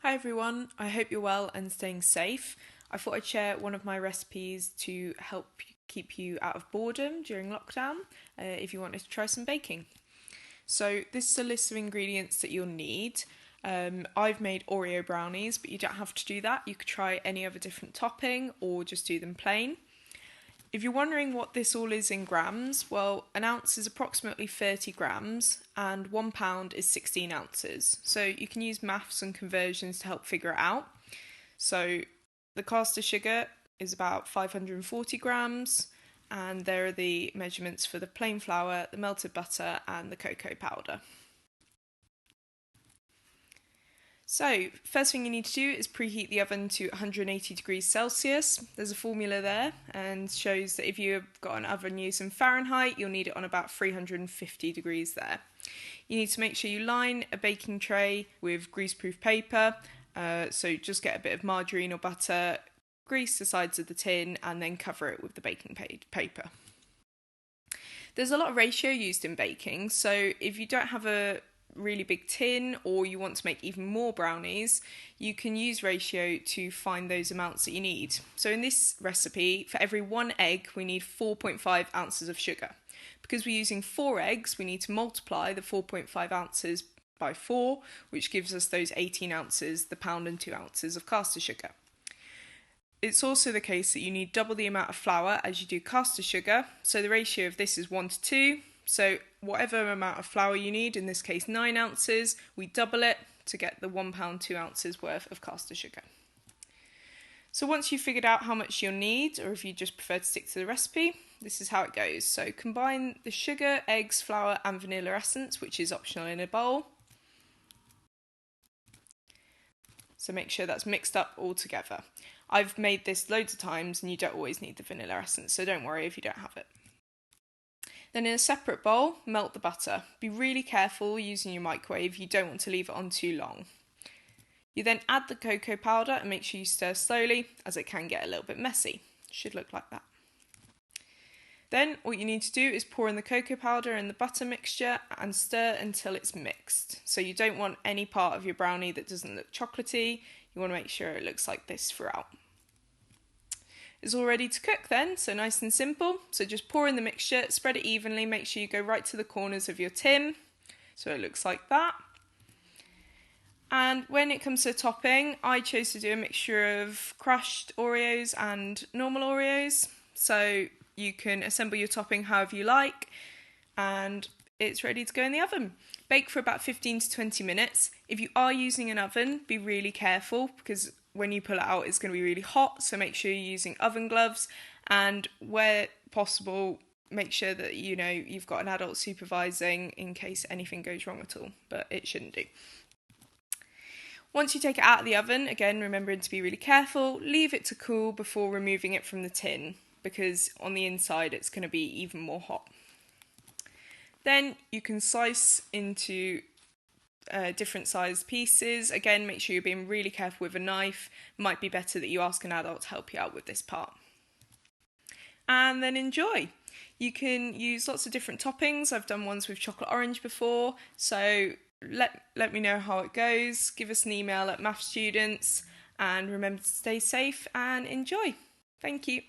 Hi everyone, I hope you're well and staying safe. I thought I'd share one of my recipes to help keep you out of boredom during lockdown if you wanted to try some baking. So this is a list of ingredients that you'll need. I've made Oreo brownies, but you don't have to do that. You could try any other different topping or just do them plain. If you're wondering what this all is in grams, well, an ounce is approximately 30 grams and 1 pound is 16 ounces. So you can use maths and conversions to help figure it out. So the caster sugar is about 540 grams, and there are the measurements for the plain flour, the melted butter, and the cocoa powder. So, first thing you need to do is preheat the oven to 180 degrees Celsius. There's a formula there and shows that if you've got an oven using Fahrenheit, you'll need it on about 350 degrees there. You need to make sure you line a baking tray with greaseproof paper. So just get a bit of margarine or butter, grease the sides of the tin, and then cover it with the baking paper. There's a lot of ratio used in baking, so if you don't have a really big tin or you want to make even more brownies, you can use ratio to find those amounts that you need. So in this recipe, for every 1 egg, we need 4.5 ounces of sugar. Because we're using 4 eggs, we need to multiply the 4.5 ounces by 4, which gives us those 18 ounces, the pound and 2 ounces of caster sugar. It's also the case that you need double the amount of flour as you do caster sugar, so the ratio of this is 1 to 2. So whatever amount of flour you need, in this case 9 ounces, we double it to get the 1 pound 2 ounces worth of caster sugar. So once you've figured out how much you'll need, or if you just prefer to stick to the recipe, this is how it goes. So combine the sugar, eggs, flour and vanilla essence, which is optional in a bowl. So make sure that's mixed up all together. I've made this loads of times and you don't always need the vanilla essence, so don't worry if you don't have it. Then in a separate bowl, melt the butter. Be really careful using your microwave, you don't want to leave it on too long. You then add the cocoa powder and make sure you stir slowly as it can get a little bit messy. Should look like that. Then what you need to do is pour in the cocoa powder and the butter mixture and stir until it's mixed. So you don't want any part of your brownie that doesn't look chocolatey, you want to make sure it looks like this throughout. It's all ready to cook then, so nice and simple. So just pour in the mixture, spread it evenly, make sure you go right to the corners of your tin, so it looks like that. And when it comes to topping, I chose to do a mixture of crushed Oreos and normal Oreos, so you can assemble your topping however you like, and it's ready to go in the oven. Bake for about 15 to 20 minutes. If you are using an oven, be really careful because when you pull it out it's going to be really hot, so make sure you're using oven gloves, and where possible make sure that you've got an adult supervising in case anything goes wrong at all, but it shouldn't do. Once you take it out of the oven, again remembering to be really careful, leave it to cool before removing it from the tin because on the inside it's going to be even more hot. Then you can slice into different sized pieces. Again, make sure you're being really careful with a knife. Might be better that you ask an adult to help you out with this part. And then enjoy. You can use lots of different toppings. I've done ones with chocolate orange before, so let me know how it goes. Give us an email at mathstudents, and remember to stay safe and enjoy. Thank you.